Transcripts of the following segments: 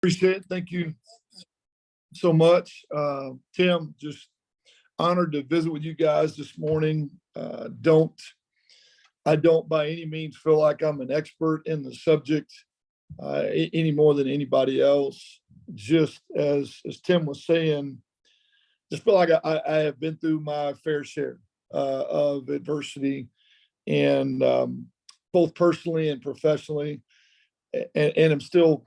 Appreciate it. Thank you so much. Tim, just honored to visit with you guys this morning. I don't by any means feel like I'm an expert in the subject any more than anybody else. Just as Tim was saying, just feel like I have been through my fair share of adversity, and both personally and professionally, and I'm still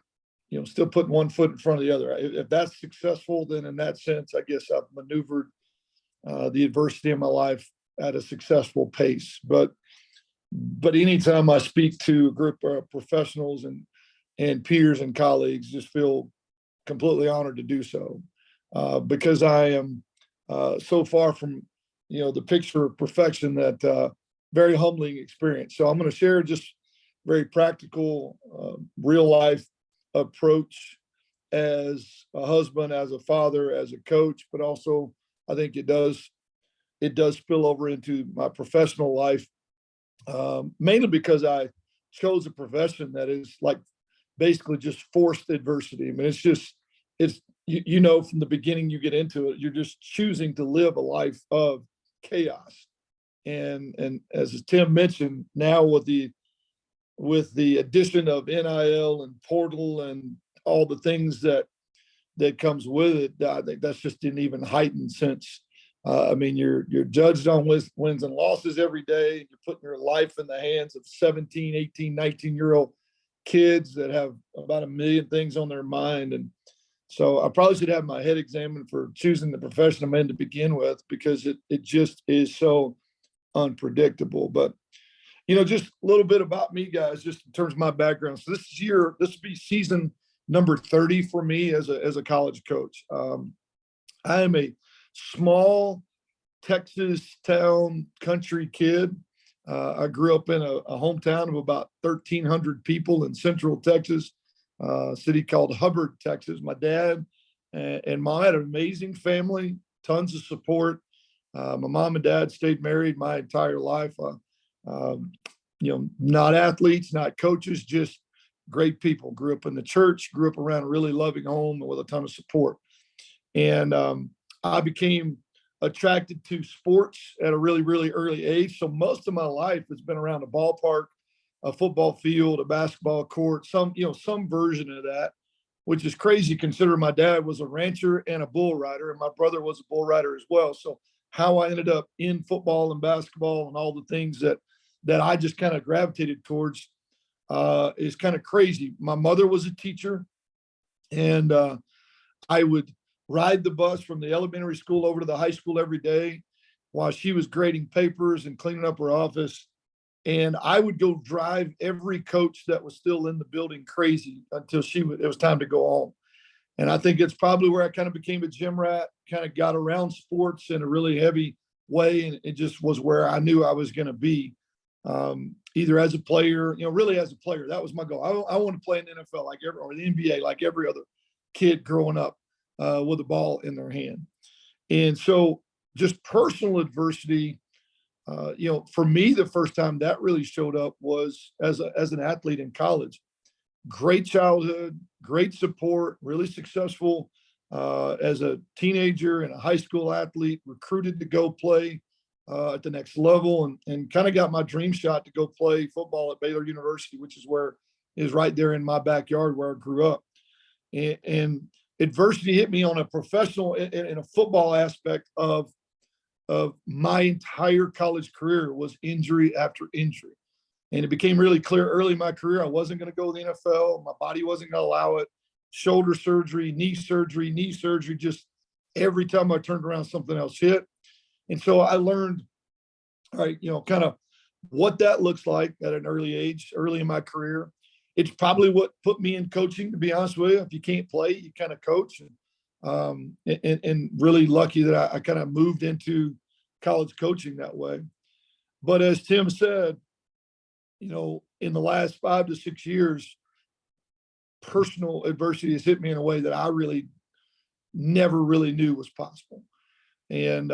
putting one foot in front of the other. If that's successful, then in that sense, I guess I've maneuvered the adversity in my life at a successful pace. But anytime I speak to a group of professionals and peers and colleagues, just feel completely honored to do so, because I am so far from the picture of perfection that very humbling experience. So I'm going to share just very practical, real life approach as a husband, as a father, as a coach, but also I think it does spill over into my professional life, mainly because I chose a profession that is like basically just forced adversity. I mean, it's from the beginning you get into it, you're just choosing to live a life of chaos. And as Tim mentioned, now with the addition of NIL and portal and all the things that comes with it, I think that's just an even heightened sense. I mean, you're judged on wins and losses every day. You're putting your life in the hands of 17, 18, 19-year-old kids that have about a million things on their mind. And so I probably should have my head examined for choosing the profession I'm in to begin with, because it just is so unpredictable. But just a little bit about me, guys, just in terms of my background. So this will be season number 30 for me as a college coach. I am a small Texas town country kid. I grew up in a hometown of about 1,300 people in Central Texas, a city called Hubbard, Texas. My dad and mom had an amazing family, tons of support. My mom and dad stayed married my entire life. Not athletes, not coaches, just great people. Grew up in the church, grew up around a really loving home with a ton of support. And I became attracted to sports at a really, really early age. So most of my life has been around a ballpark, a football field, a basketball court, some version of that, which is crazy considering my dad was a rancher and a bull rider, and my brother was a bull rider as well. So how I ended up in football and basketball and all the things that I just kind of gravitated towards is kind of crazy. My mother was a teacher, and I would ride the bus from the elementary school over to the high school every day while she was grading papers and cleaning up her office. And I would go drive every coach that was still in the building crazy until it was time to go home. And I think it's probably where I kind of became a gym rat, kind of got around sports in a really heavy way. And it just was where I knew I was going to be, either as a player, really as a player. That was my goal. I want to play in the NFL or the NBA like every other kid growing up with a ball in their hand. And so just personal adversity, for me, the first time that really showed up was as an athlete in college. Great childhood, great support, really successful as a teenager and a high school athlete, recruited to go play at the next level, and kind of got my dream shot to go play football at Baylor University, which is right there in my backyard where I grew up. And adversity hit me on a professional in a football aspect of my entire college career was injury after injury. And it became really clear early in my career I wasn't going to go to the NFL. My body wasn't going to allow it. Shoulder surgery, knee surgery, just every time I turned around, something else hit. And so I learned, kind of what that looks like at an early age, early in my career. It's probably what put me in coaching, to be honest with you. If you can't play, you kind of coach. And really lucky that I kind of moved into college coaching that way. But as Tim said, in the last 5 to 6 years, personal adversity has hit me in a way that I really never really knew was possible. And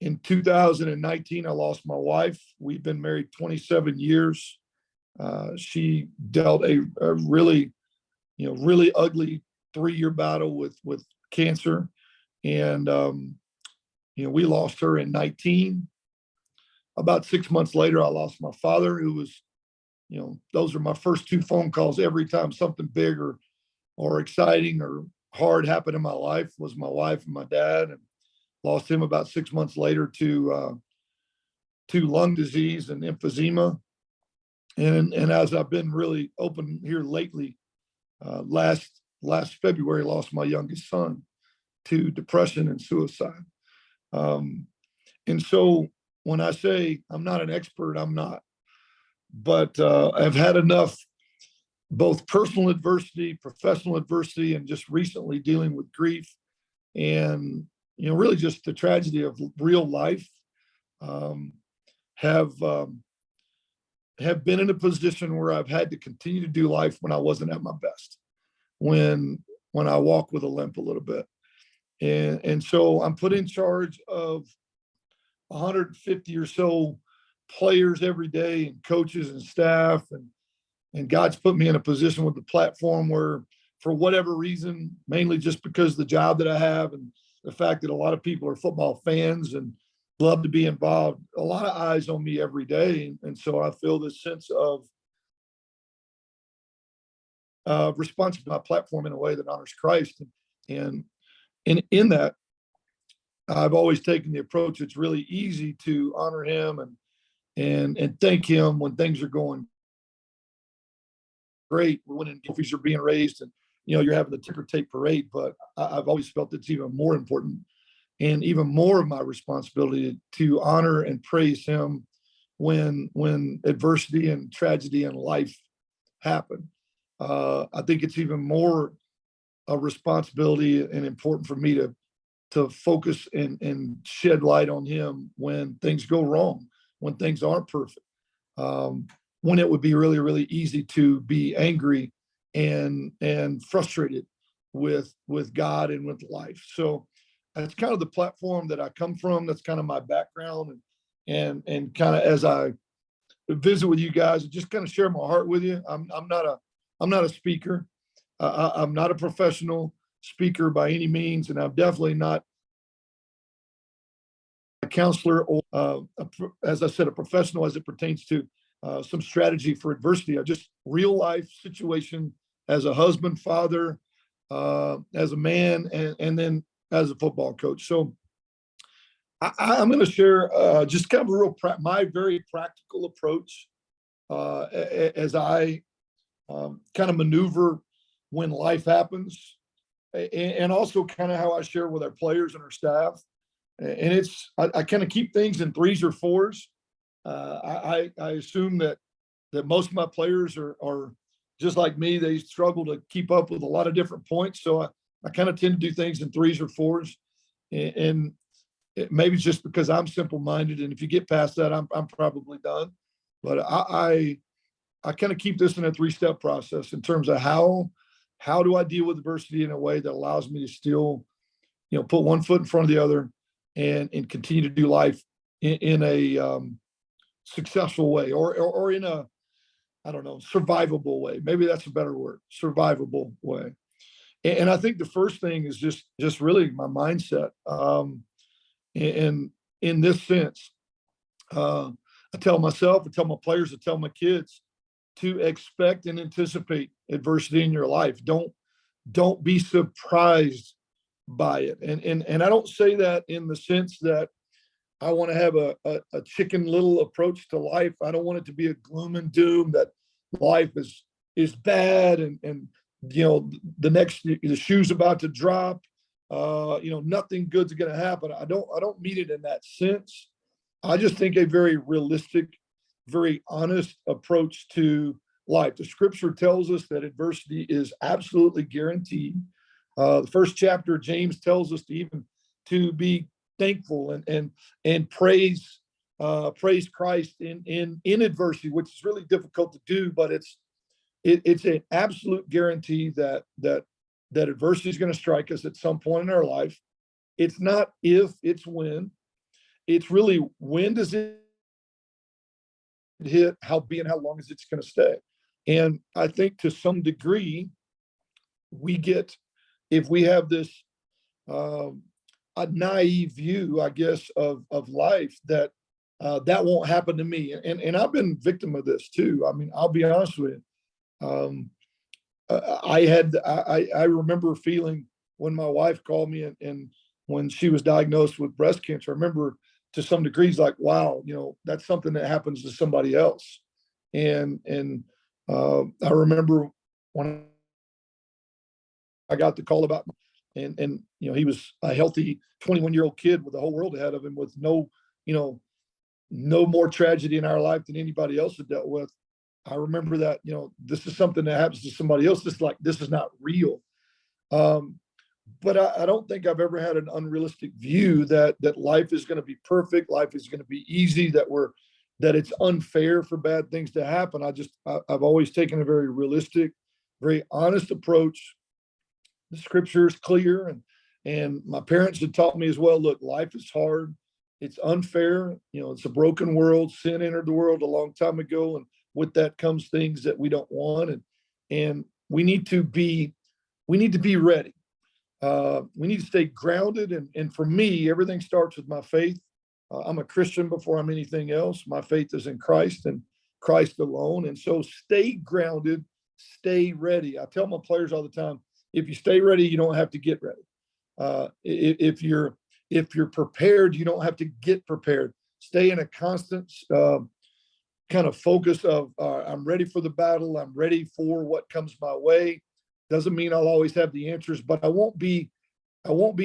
in 2019, I lost my wife. We've been married 27 years. She dealt a really really ugly 3-year battle with cancer. And, we lost her in 19. About 6 months later, I lost my father, who was, those are my first 2 phone calls every time something big or exciting or hard happened in my life, was my wife and my dad. And lost him about 6 months later to lung disease and emphysema. And as I've been really open here lately, last February, lost my youngest son to depression and suicide. And so when I say I'm not an expert, I'm not. But I've had enough, both personal adversity, professional adversity, and just recently dealing with grief and, really just the tragedy of real life. Have been in a position where I've had to continue to do life when I wasn't at my best, when I walk with a limp a little bit. And so I'm put in charge of 150 or so players every day, and coaches and staff, and God's put me in a position with the platform where, for whatever reason, mainly just because of the job that I have and the fact that a lot of people are football fans and love to be involved, a lot of eyes on me every day. And so I feel this sense of responsibility to my platform in a way that honors Christ. And in that, I've always taken the approach, it's really easy to honor him and thank him when things are going great, when trophies are being raised and you're having the ticker tape parade. But I've always felt it's even more important and even more of my responsibility to honor and praise him when adversity and tragedy in life happen. I think it's even more a responsibility and important for me to focus and shed light on him when things go wrong, when things aren't perfect, when it would be really, really easy to be angry and frustrated with God and with life. So that's kind of the platform that I come from. That's kind of my background, and kind of as I visit with you guys and just kind of share my heart with you. I'm not a speaker. I'm not a professional speaker by any means, and I'm definitely not a counselor or, as I said, a professional as it pertains to some strategy for adversity. I just real life situation as a husband, father, as a man, and then as a football coach. So I'm going to share just kind of a my very practical approach as I kind of maneuver when life happens, and also kind of how I share with our players and our staff. And I kind of keep things in 3s or 4s. I assume that most of my players are just like me. They struggle to keep up with a lot of different points. So I kind of tend to do things in 3s or 4s. And maybe it's just because I'm simple-minded. And if you get past that, I'm probably done. But I kind of keep this in a 3-step process in terms of how do I deal with adversity in a way that allows me to still, put one foot in front of the other and continue to do life in a successful way or in a, I don't know, survivable way. Maybe that's a better word, survivable way. And I think the first thing is just really my mindset. And in this sense, I tell myself, I tell my players, I tell my kids to expect and anticipate adversity in your life. Don't be surprised by it. And I don't say that in the sense that I want to have a chicken little approach to life. I don't want it to be a gloom and doom that life is bad and the shoe's about to drop. Nothing good's going to happen. I don't mean it in that sense. I just think a very realistic, very honest approach to life. The scripture tells us that adversity is absolutely guaranteed. The first chapter of James tells us to be thankful and praise Christ in adversity, which is really difficult to do, but it's an absolute guarantee that adversity is going to strike us at some point in our life. It's not if, it's when. It's really when does it hit, how long is it's going to stay? And I think to some degree, we get, if we have this a naive view, I guess, of life, that that won't happen to me. And I've been victim of this too. I mean, I'll be honest with you. I remember feeling when my wife called me and when she was diagnosed with breast cancer, I remember to some degrees like, wow, that's something that happens to somebody else. And I remember when I got the call about, and he was a healthy 21-year-old kid with the whole world ahead of him, with no more tragedy in our life than anybody else had dealt with. I remember that, this is something that happens to somebody else. This is not real. But I don't think I've ever had an unrealistic view that life is going to be perfect. Life is going to be easy, that it's unfair for bad things to happen. I've always taken a very realistic, very honest approach. The scripture is clear, and my parents had taught me as well. Look, life is hard. It's unfair. It's a broken world. Sin entered the world a long time ago, and with that comes things that we don't want. And we need to be ready. We need to stay grounded. And for me, everything starts with my faith. I'm a Christian before I'm anything else. My faith is in Christ and Christ alone. And so stay grounded, stay ready. I tell my players all the time, if you stay ready, you don't have to get ready. If you're prepared, you don't have to get prepared. Stay in a constant kind of focus of I'm ready for the battle. I'm ready for what comes my way. Doesn't mean I'll always have the answers, but I won't be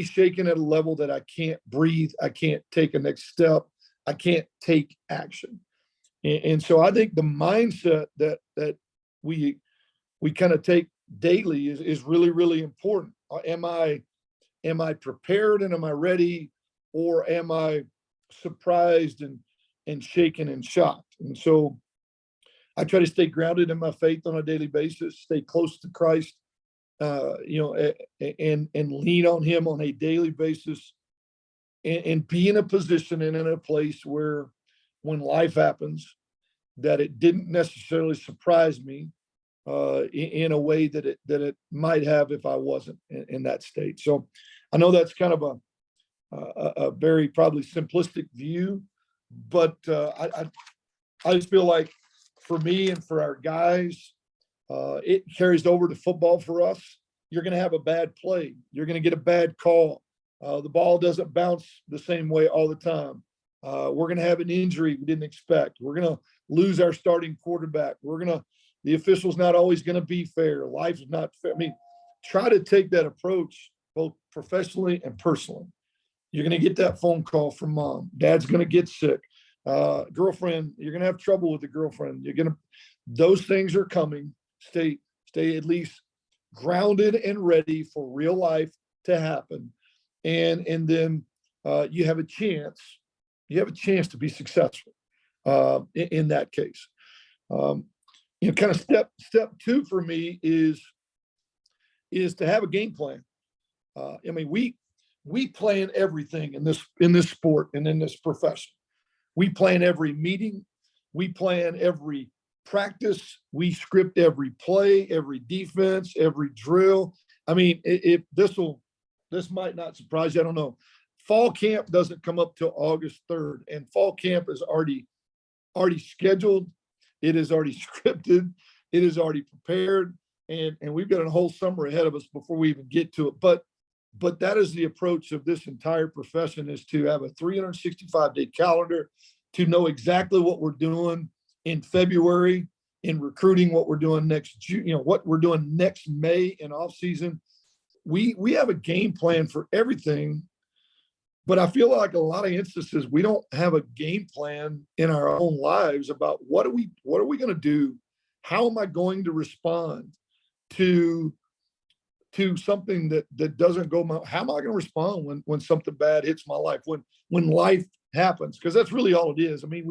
shaken at a level that I can't breathe. I can't take a next step. I can't take action. And so I think the mindset that we kind of take daily is really, really important. Am I prepared and am I ready, or am I surprised and shaken and shocked? And so I try to stay grounded in my faith on a daily basis, stay close to Christ, and lean on him on a daily basis, and be in a position and in a place where when life happens, that it didn't necessarily surprise me in a way that it might have if I wasn't in that state. So I know that's kind of a very probably simplistic view, but I just feel like for me and for our guys, it carries over to football for us. You're going to have a bad play. You're going to get a bad call. The ball doesn't bounce the same way all the time. We're going to have an injury we didn't expect. We're going to lose our starting quarterback. The official's not always going to be fair. Life is not fair. I mean, try to take that approach both professionally and personally. You're going to get that phone call from mom. Dad's going to get sick. Girlfriend, you're going to have trouble with the girlfriend. Those things are coming. Stay at least grounded and ready for real life to happen. And then you have a chance to be successful in that case. Kind of step two for me is to have a game plan. I mean, we plan everything in this sport and in this profession. We plan every meeting. We plan every practice. We script every play, every defense, every drill. I mean, this might not surprise you. I don't know. Fall camp doesn't come up till August 3rd, and fall camp is already scheduled. It is already scripted. It is already prepared, and we've got a whole summer ahead of us before we even get to it. But that is the approach of this entire profession, is to have a 365-day calendar, to know exactly what we're doing in February in recruiting, what we're doing next June, what we're doing next May in off season. We have a game plan for everything, but I feel like a lot of instances we don't have a game plan in our own lives about what are we going to do? How am I going to respond to something that doesn't go how am I going to respond when something bad hits my life, when life happens? Because that's really all it is. I mean,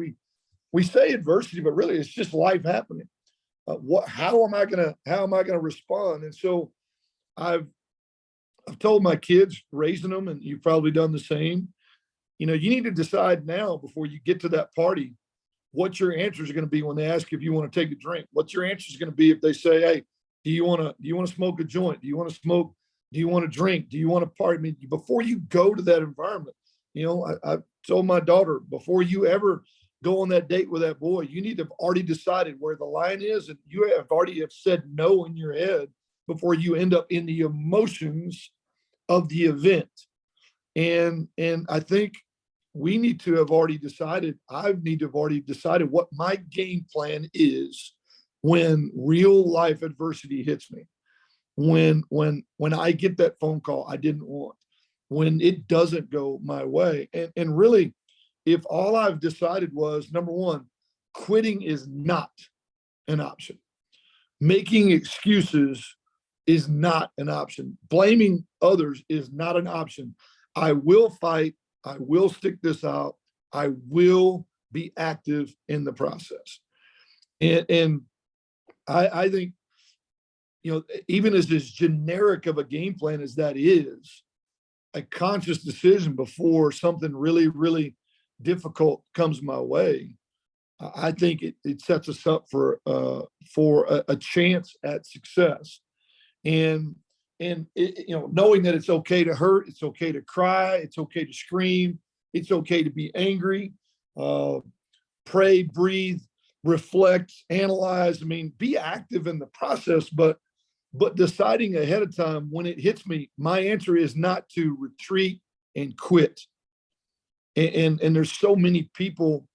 we say adversity, but really it's just life happening. How am I going to respond? And so I've told my kids, raising them, and you've probably done the same, you need to decide now before you get to that party, what your answers are going to be when they ask if you want to take a drink. What your answers are going to be if they say, hey, do you want to smoke a joint? Do you want to smoke? Do you want to drink? Do you want to party? I mean, before you go to that environment, I told my daughter, before you ever go on that date with that boy, you need to have already decided where the line is, and you have already have said no in your head before you end up in the emotions of the event. And I think we need to have already decided, I need to have already decided what my game plan is when real life adversity hits me. When I get that phone call I didn't want, when it doesn't go my way. And really, if all I've decided was, number one, quitting is not an option. Making excuses is not an option. Blaming others is not an option. I will fight. I will stick this out. I will be active in the process. And I think, even as generic of a game plan as that is, a conscious decision before something really, really difficult comes my way, I think it sets us up for a chance at success. And knowing that it's okay to hurt, it's okay to cry, it's okay to scream, it's okay to be angry, pray, breathe, reflect, analyze. I mean, be active in the process, but deciding ahead of time when it hits me, my answer is not to retreat and quit. And there's so many people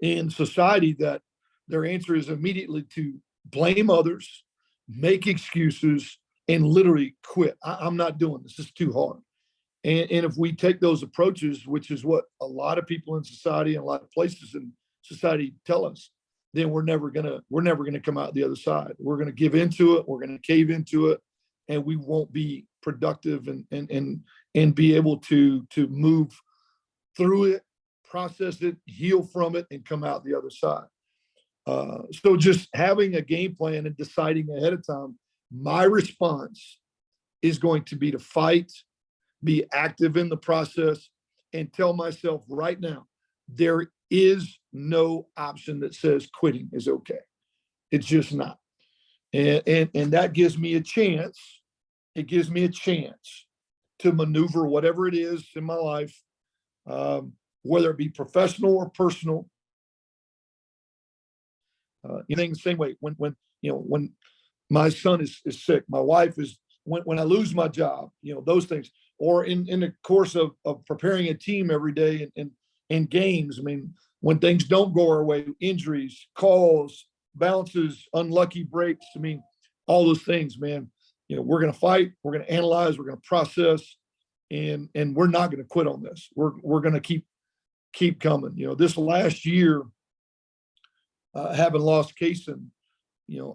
in society that their answer is immediately to blame others, make excuses, and literally quit. I'm not doing this. It's too hard. And if we take those approaches, which is what a lot of people in society and a lot of places in society tell us, then we're never gonna come out the other side. We're gonna give into it. We're gonna cave into it, and we won't be productive and be able to move through it, process it, heal from it, and come out the other side. So just having a game plan and deciding ahead of time, my response is going to be to fight, be active in the process, and tell myself right now, there is no option that says quitting is okay. It's just not. And that gives me a chance. It gives me a chance to maneuver whatever it is in my life, whether it be professional or personal. The same way when my son is sick, my wife is, when I lose my job, those things, or in the course of preparing a team every day and games. I mean, when things don't go our way, injuries, calls, bounces, unlucky breaks. I mean, all those things, man. We're going to fight. We're going to analyze. We're going to process, and we're not going to quit on this. We're going to keep coming. This last year, having lost Kason,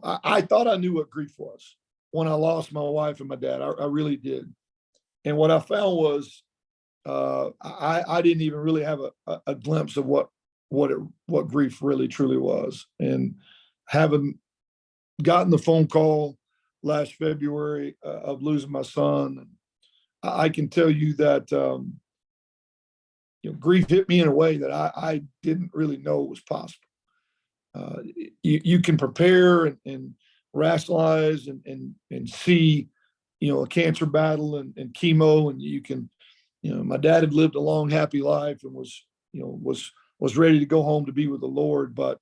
I thought I knew what grief was when I lost my wife and my dad. I really did. And what I found was I didn't even really have a glimpse of what grief really truly was. And having gotten the phone call last February of losing my son, I can tell you that grief hit me in a way that I didn't really know was possible. You can prepare and rationalize and see, a cancer battle and chemo, and you can, my dad had lived a long, happy life and was ready to go home to be with the Lord. But,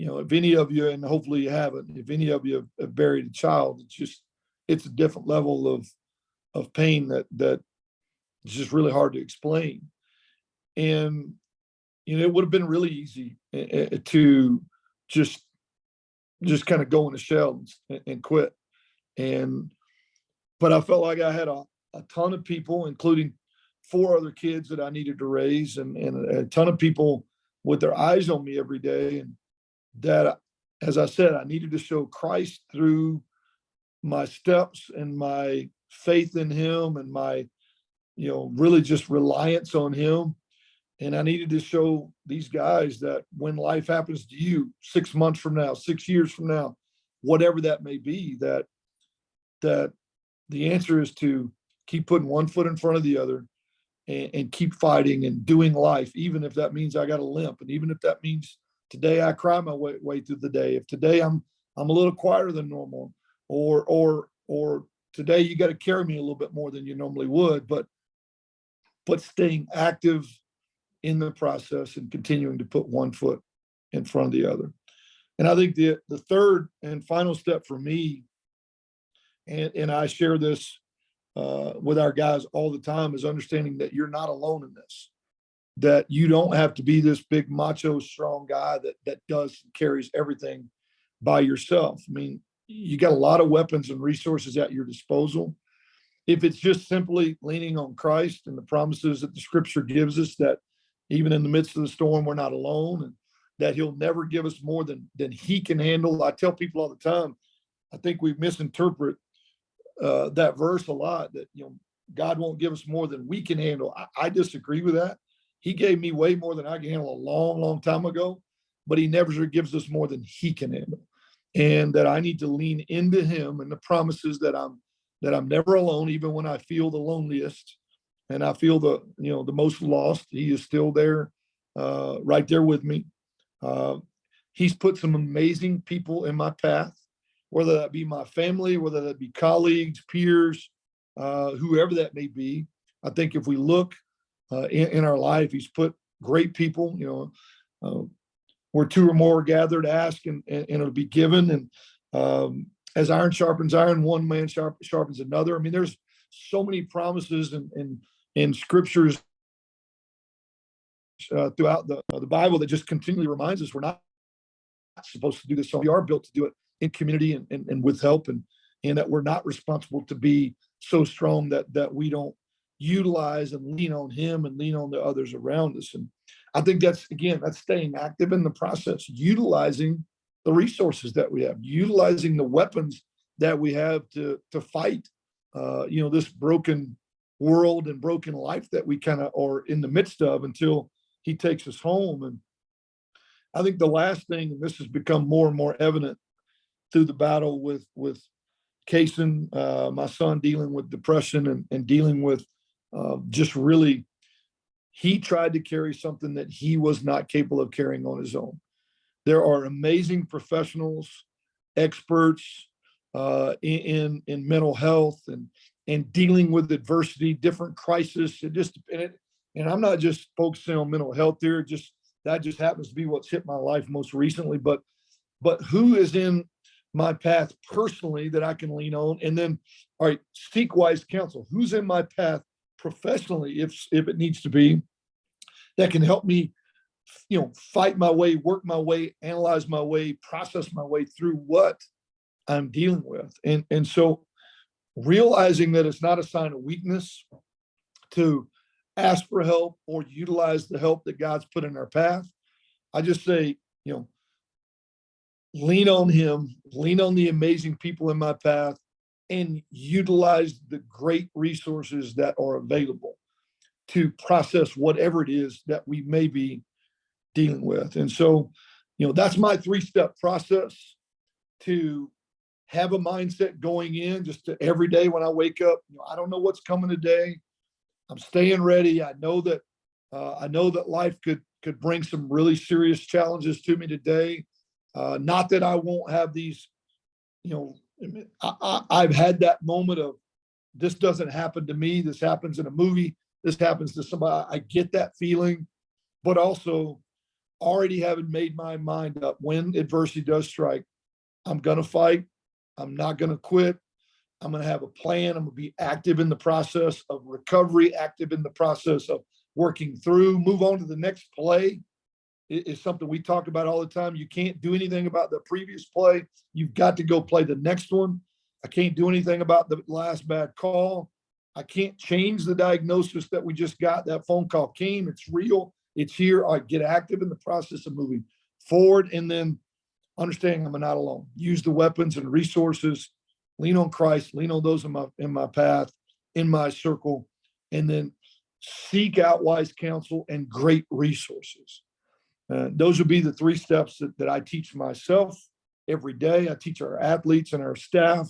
if any of you, and hopefully you haven't, if any of you have buried a child, it's a different level of pain that is just really hard to explain. And, it would have been really easy to just kind of go in the shell and quit. But I felt like I had a ton of people, including 4 other kids that I needed to raise, and a ton of people with their eyes on me every day. And that, as I said, I needed to show Christ through my steps and my faith in him and my, really just reliance on him. And I needed to show these guys that when life happens to you 6 months from now, 6 years from now, whatever that may be, that the answer is to keep putting one foot in front of the other and keep fighting and doing life, even if that means I got a limp. And even if that means today I cry my way through the day. If today I'm I'm a little quieter than normal, or today you got to carry me a little bit more than you normally would, but staying active in the process and continuing to put one foot in front of the other. And I think the third and final step for me, and I share this with our guys all the time, is understanding that you're not alone in this. That you don't have to be this big macho strong guy that carries everything by yourself. I mean, you got a lot of weapons and resources at your disposal. If it's just simply leaning on Christ and the promises that the scripture gives us, that even in the midst of the storm, we're not alone, and that he'll never give us more than he can handle. I tell people all the time, I think we misinterpret that verse a lot, that, God won't give us more than we can handle. I disagree with that. He gave me way more than I can handle a long, long time ago, but he never gives us more than he can handle. And that I need to lean into him and the promises that I'm never alone, even when I feel the loneliest and I feel the most lost. He is still there, right there with me. He's put some amazing people in my path, whether that be my family, whether that be colleagues, peers, whoever that may be. I think if we look in our life, he's put great people, where two or more are gathered, ask, and it'll be given. And as iron sharpens iron, one man sharpens another. I mean, there's so many promises in scriptures throughout the Bible that just continually reminds us we're not supposed to do this. So we are built to do it in community and with help, and that we're not responsible to be so strong that we don't utilize and lean on him and lean on the others around us. And I think that's staying active in the process, utilizing the resources that we have, utilizing the weapons that we have to fight, this broken world and broken life that we kind of are in the midst of until he takes us home. And I think the last thing, and this has become more and more evident through the battle with Kaysen, my son, dealing with depression and dealing with just really, he tried to carry something that he was not capable of carrying on his own. There are amazing professionals, experts in mental health and dealing with adversity, different crises. And I'm not just focusing on mental health here. That just happens to be what's hit my life most recently. But who is in my path personally that I can lean on? And then, all right, seek wise counsel. Who's in my path professionally, if it needs to be, that can help me, fight my way, work my way, analyze my way, process my way through what I'm dealing with. And so realizing that it's not a sign of weakness to ask for help or utilize the help that God's put in our path. I just say, lean on him, lean on the amazing people in my path, and utilize the great resources that are available to process whatever it is that we may be dealing with. And so, that's my 3-step process to have a mindset going in just to every day when I wake up. I don't know what's coming today. I'm staying ready. I know that life could bring some really serious challenges to me today. Not that I won't have these, I've had that moment of, this doesn't happen to me. This happens in a movie. This happens to somebody. I get that feeling, but also already having made my mind up, when adversity does strike, I'm going to fight. I'm not going to quit. I'm going to have a plan. I'm going to be active in the process of recovery, active in the process of working through, move on to the next play. Is something we talk about all the time. You can't do anything about the previous play. You've got to go play the next one. I can't do anything about the last bad call. I can't change the diagnosis that we just got. That phone call came. It's real. It's here. I get active in the process of moving forward, and then understanding I'm not alone. Use the weapons and resources. Lean on Christ. Lean on those in my path, in my circle, and then seek out wise counsel and great resources. Those would be the 3 steps that I teach myself every day. I teach our athletes and our staff,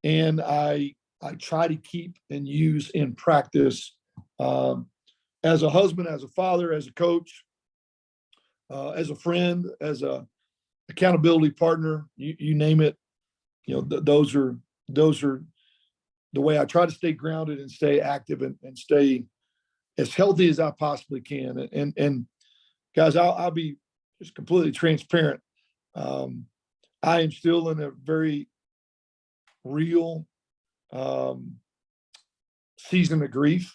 and I try to keep and use in practice as a husband, as a father, as a coach, as a friend, as a accountability partner, you name it. Those are the way I try to stay grounded and stay active and stay as healthy as I possibly can. And guys, I'll be just completely transparent. I am still in a very real season of grief.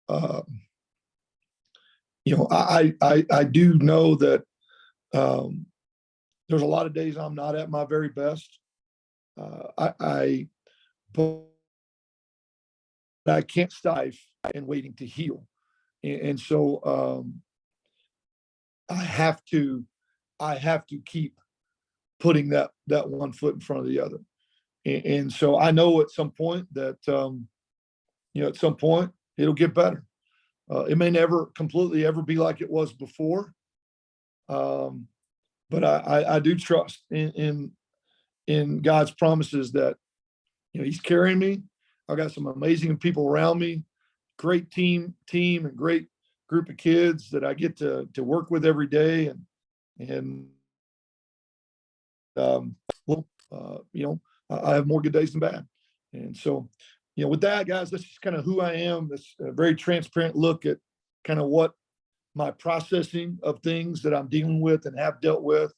I do know that there's a lot of days I'm not at my very best. But I can't stifle and waiting to heal, and so I have to keep putting that one foot in front of the other, and so I know at some point that at some point it'll get better. It may never completely ever be like it was before, but I do trust in God's promises that He's carrying me. I've got some amazing people around me, great team and great group of kids that I get to work with every day. And I have more good days than bad. And so, with that, guys, that's just kind of who I am. That's a very transparent look at kind of what my processing of things that I'm dealing with and have dealt with,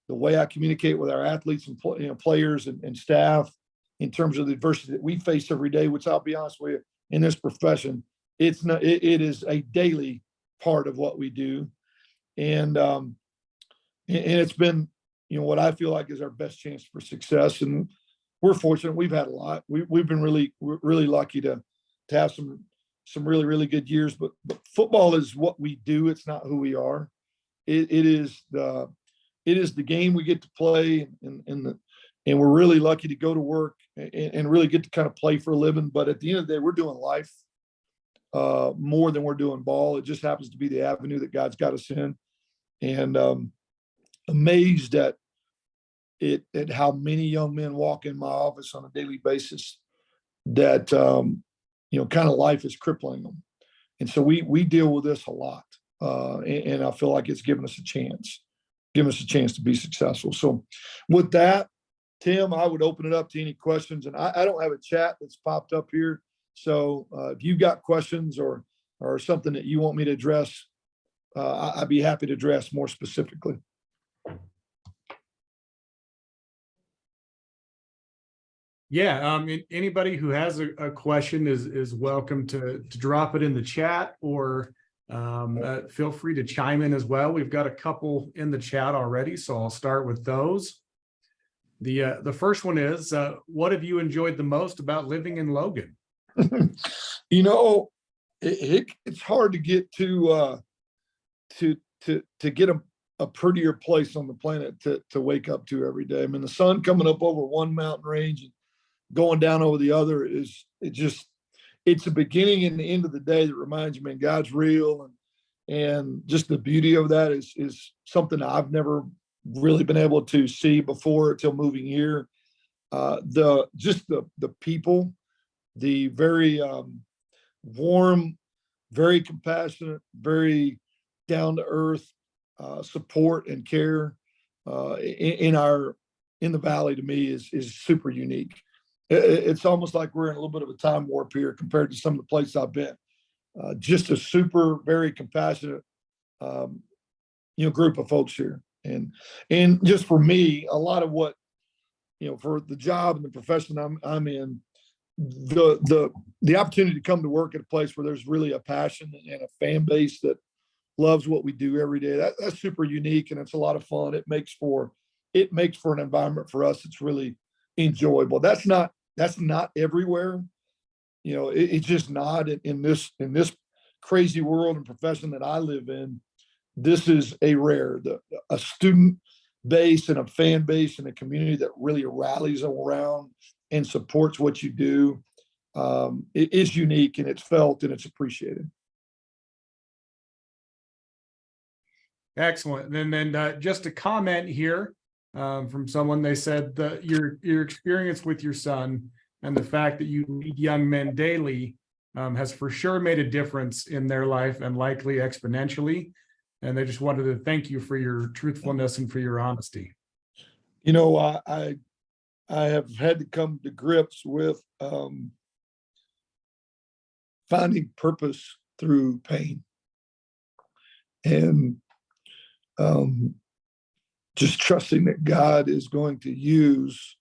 the way I communicate with our athletes and players and staff in terms of the adversity that we face every day, which I'll be honest with you, in this profession, it is a daily part of what we do. And it's been, what I feel like is our best chance for success. And we're fortunate. We've had a lot. We've been really lucky to have some really, really good years, but football is what we do. It's not who we are. It is the game we get to play, and we're really lucky to go to work and really get to kind of play for a living. But at the end of the day, we're doing life more than we're doing ball. It just happens to be the avenue that God's got us in. And amazed at how many young men walk in my office on a daily basis that, kind of life is crippling them. And so we deal with this a lot. And I feel like it's given us a chance to be successful. So with that, Tim, I would open it up to any questions. And I don't have a chat that's popped up here. So if you've got questions or something that you want me to address, I'd be happy to address more specifically. Yeah, anybody who has a question is welcome to drop it in the chat, or feel free to chime in as well. We've got a couple in the chat already, so I'll start with those. The first one is, what have you enjoyed the most about living in Logan? It's hard to get to get a prettier place on the planet to wake up to every day. I mean, the sun coming up over one mountain range and going down over the other it's a beginning and the end of the day that reminds you, man, God's real, and just the beauty of that is something I've never really been able to see before until moving here. The people, the very warm, very compassionate, very down to earth support and care in the valley, to me is super unique. It's almost like we're in a little bit of a time warp here compared to some of the places I've been. Just a super, very compassionate, group of folks here. And just for me, a lot of what, for the job and the profession I'm in, the opportunity to come to work at a place where there's really a passion and a fan base that loves what we do every day. That's super unique, and it's a lot of fun. It makes for an environment for us that's really enjoyable. That's not everywhere. It's just not in this crazy world and profession that I live in. This is a student base and a fan base and a community that really rallies around and supports what you do. It is unique, and it's felt, and it's appreciated. Excellent. And then just a comment here from someone. They said that your experience with your son and the fact that you lead young men daily has for sure made a difference in their life, and likely exponentially. and they just wanted to thank you for your truthfulness and for your honesty. You know, I have had to come to grips with finding purpose through pain, and just trusting that God is going to use,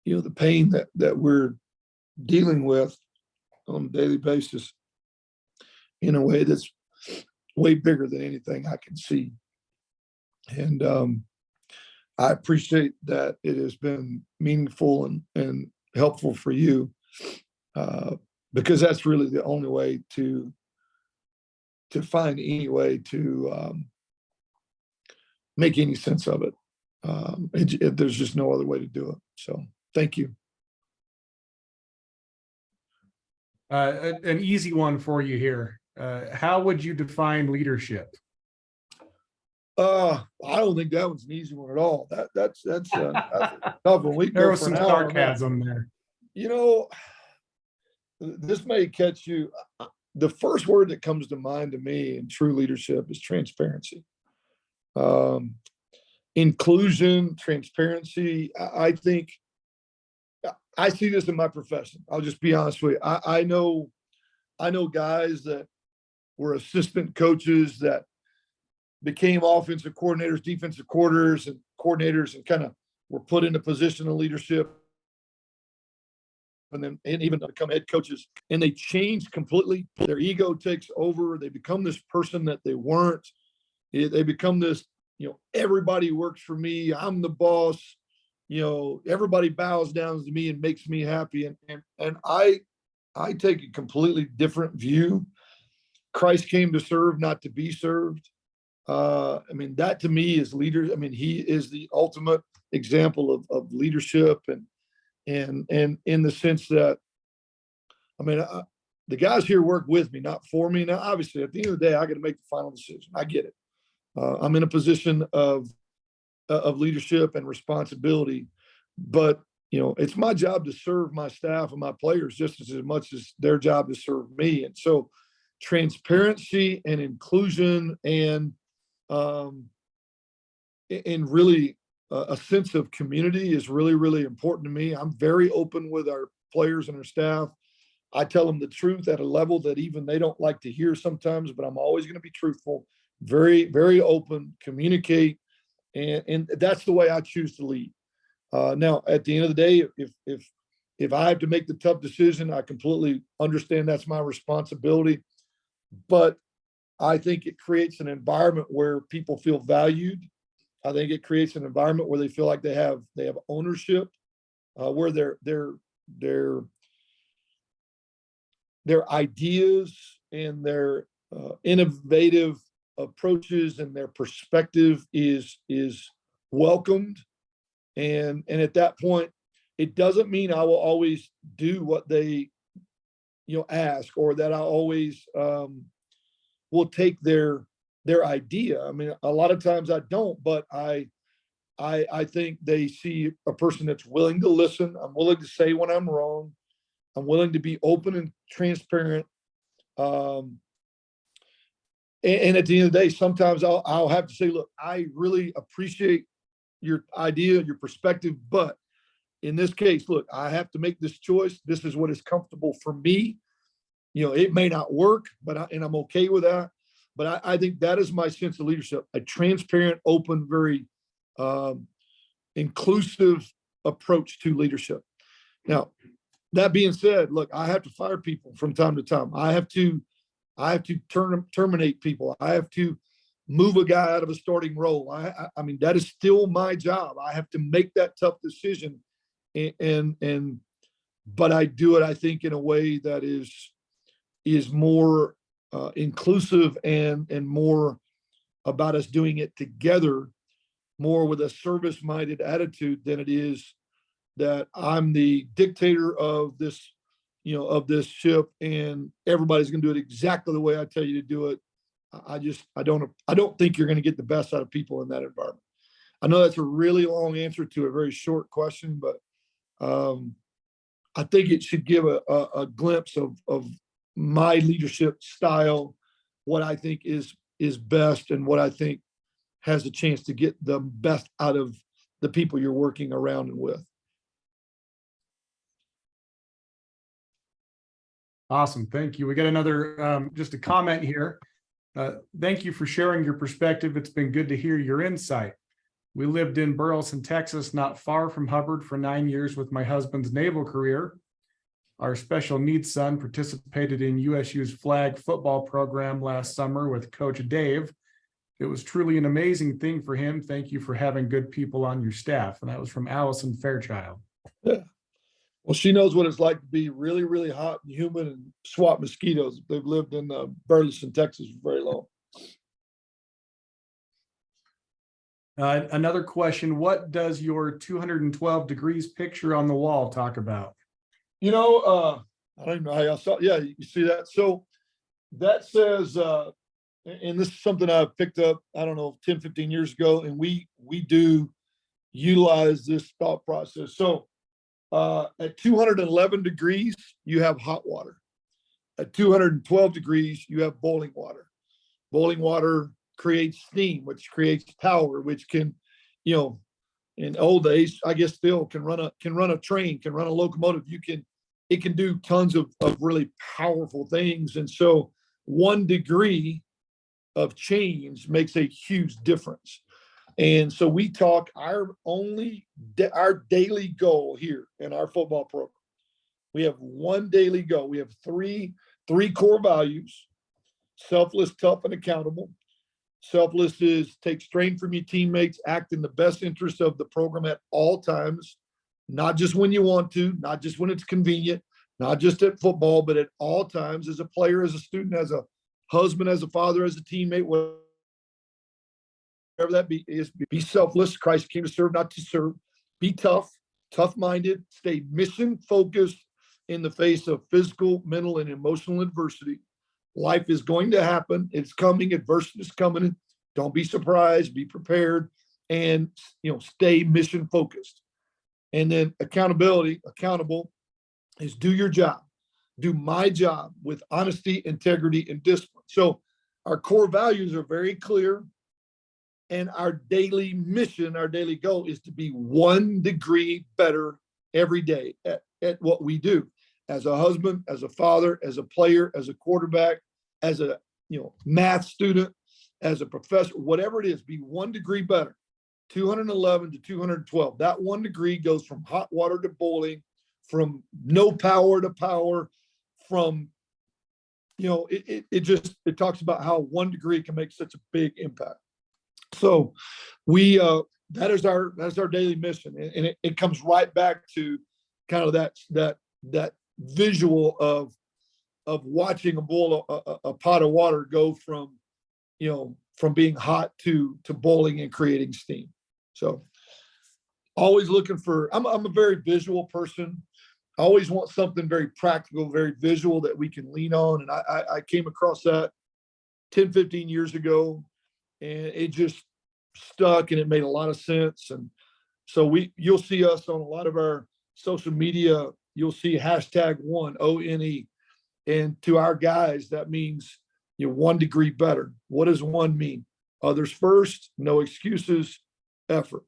the pain that we're dealing with on a daily basis in a way that's way bigger than anything I can see. And I appreciate that it has been meaningful and helpful for you, because that's really the only way to find any way to make any sense of it. There's just no other way to do it. So thank you. An easy one for you here. How would you define leadership? I don't think that one's an easy one at all. That's a tough one. We There go was for some an hour on that. sarcasm there. This may catch you. The first word that comes to mind to me in true leadership is transparency. Inclusion, transparency. I think I see this in my profession. I'll just be honest with you. I know guys that were assistant coaches that became offensive coordinators, defensive coordinators, and kind of were put in a position of leadership, and even become head coaches, and they change completely. Their ego takes over. They become this person that they weren't. They become this, everybody works for me. I'm the boss. Everybody bows down to me and makes me happy. And I take a completely different view. Christ came to serve, not to be served. That to me is leader. He is the ultimate example of leadership, and in the sense that, the guys here work with me, not for me. Now, obviously, at the end of the day, I got to make the final decision. I get it. I'm in a position of leadership and responsibility, but it's my job to serve my staff and my players just as much as their job to serve me. And so, transparency and inclusion and really a sense of community is really, really important to me. I'm very open with our players and our staff. I tell them the truth at a level that even they don't like to hear sometimes, but I'm always going to be truthful, very, very open, communicate. And that's the way I choose to lead. Now, at the end of the day, if I have to make the tough decision, I completely understand that's my responsibility. But I think it creates an environment where people feel valued. I think it creates an environment where they feel like they have ownership, where their ideas and their innovative approaches and their perspective is welcomed. And at that point, it doesn't mean I will always do what they ask, or that I always will take their idea. A lot of times I don't, but I think they see a person that's willing to listen. I'm willing to say when I'm wrong. I'm willing to be open and transparent. And at the end of the day, sometimes I'll have to say, look, I really appreciate your idea, your perspective, but in this case, look, I have to make this choice. This is what is comfortable for me. It may not work, and I'm okay with that. But I think that is my sense of leadership: a transparent, open, very inclusive approach to leadership. Now, that being said, look, I have to fire people from time to time. I have to terminate people. I have to move a guy out of a starting role. That is still my job. I have to make that tough decision, but I do it, I think, in a way that is more inclusive and more about us doing it together, more with a service-minded attitude than it is that I'm the dictator of this ship, and everybody's going to do it exactly the way I tell you to do it. I don't think you're going to get the best out of people in that environment. I know that's a really long answer to a very short question, but I think it should give a glimpse of my leadership style, what I think is is best and what I think has a chance to get the best out of the people you're working around and with. Awesome. Thank you. We got another, just a comment here. Thank you for sharing your perspective. It's been good to hear your insight. We lived in Burleson, Texas, not far from Hubbard for 9 years with my husband's naval career. Our special needs son participated in USU's flag football program last summer with Coach Dave. It was truly an amazing thing for him. Thank you for having good people on your staff. And that was from Allison Fairchild. Yeah. Well, she knows what it's like to be really, really hot and humid and swat mosquitoes. They've lived in Burleson, Texas for very long. Another question, what does your 212 degrees picture on the wall talk about? I don't even know how y'all saw. Yeah, you see that. So that says, and this is something I picked up, I don't know, 10, 15 years ago, and we do utilize this thought process. So at 211 degrees, you have hot water. At 212 degrees, you have boiling water. Boiling water creates steam, which creates power, which can, in old days, I guess still can run a train, can run a locomotive. It can do tons of really powerful things. And so 1 degree of change makes a huge difference. And so we talk our daily goal here in our football program. We have one daily goal. We have three core values: selfless, tough, and accountable. Selfless is take strain from your teammates, act in the best interest of the program at all times, not just when you want to, not just when it's convenient, not just at football, but at all times, as a player, as a student, as a husband, as a father, as a teammate, whatever that is. Be selfless. Christ came to serve, not to serve. Be tough-minded, stay mission-focused in the face of physical, mental, and emotional adversity. Life is going to happen. It's coming. Adversity is coming. Don't be surprised. Be prepared, and stay mission focused. And then accountable is do your job, do my job with honesty, integrity, and discipline. So our core values are very clear, and our daily mission, our daily goal is to be 1 degree better every day at what we do. As a husband, as a father, as a player, as a quarterback, as a math student, as a professor, whatever it is, be 1 degree better. 211 to 212. That 1 degree goes from hot water to boiling, from no power to power, from it talks about how 1 degree can make such a big impact. So we that is our daily mission, and it comes right back to kind of that visual of watching a pot of water go from being hot to boiling and creating steam. So always looking for, I'm a very visual person. I always want something very practical, very visual that we can lean on. And I came across that 10, 15 years ago, and it just stuck, and it made a lot of sense. And so you'll see us on a lot of our social media. You'll see #1 ONE. And to our guys, that means 1 degree better. What does 1 mean? Others first, no excuses, effort.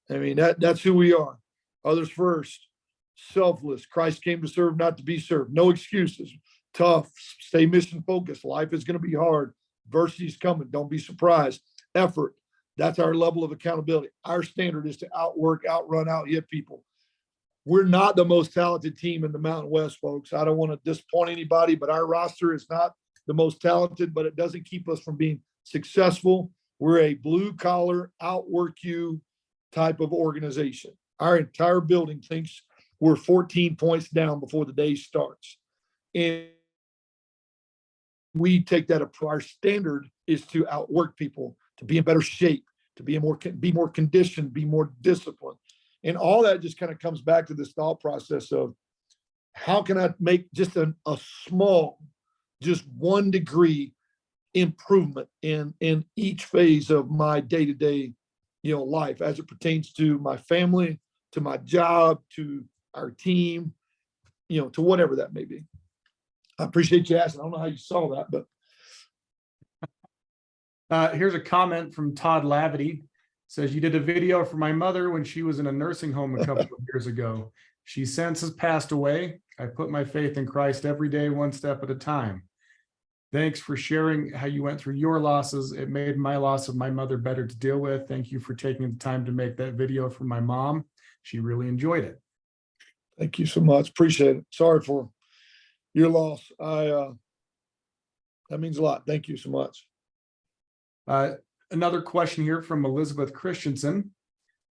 I mean, that's who we are. Others first, selfless. Christ came to serve, not to be served. No excuses. Tough, stay mission focused. Life is going to be hard. Adversity is coming. Don't be surprised. Effort. That's our level of accountability. Our standard is to outwork, outrun, out-hit people. We're not the most talented team in the Mountain West, folks. I don't want to disappoint anybody, but our roster is not the most talented, but it doesn't keep us from being successful. We're a blue collar, outwork you type of organization. Our entire building thinks we're 14 points down before the day starts. And we take that approach. Our standard is to outwork people, to be in better shape, to be more conditioned, be more disciplined. And all that just kind of comes back to this thought process of how can I make just a small, just 1 degree improvement in each phase of my day-to-day, life as it pertains to my family, to my job, to our team, to whatever that may be. I appreciate you asking. I don't know how you saw that, but Here's a comment from Todd Lavity. Says, you did a video for my mother when she was in a nursing home a couple of years ago. She since has passed away. I put my faith in Christ every day, one step at a time. Thanks for sharing how you went through your losses. It made my loss of my mother better to deal with. Thank you for taking the time to make that video for my mom. She really enjoyed it. Thank you so much. Appreciate it. Sorry for your loss. That means a lot. Thank you so much. Another question here from Elizabeth Christensen.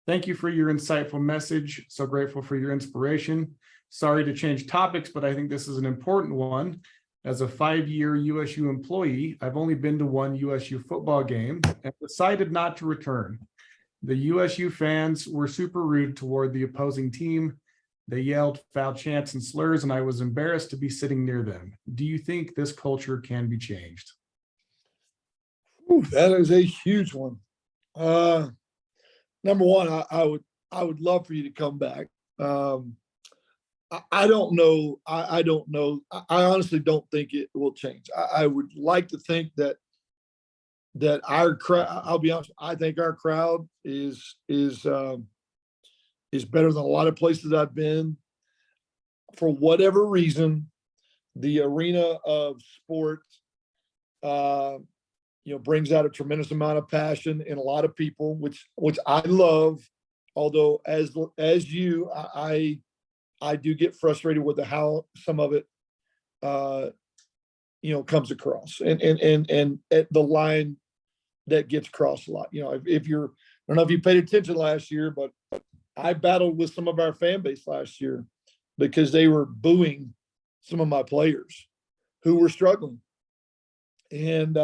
Thank you for your insightful message. So grateful for your inspiration. Sorry to change topics, but I think this is an important one. As a 5-year USU employee, I've only been to one USU football game and decided not to return. The USU fans were super rude toward the opposing team. They yelled foul chants and slurs, and I was embarrassed to be sitting near them. Do you think this culture can be changed? Ooh, that is a huge one. Number one, I would love for you to come back. I don't know. I don't know. I honestly don't think it will change. I would like to think that our crowd. I'll be honest. I think our crowd is better than a lot of places I've been. For whatever reason, the arena of sports, brings out a tremendous amount of passion in a lot of people, which I love. Although, as you, I do get frustrated with how some of it, comes across, and at the line that gets crossed a lot. If you're, I don't know if you paid attention last year, but I battled with some of our fan base last year because they were booing some of my players who were struggling, and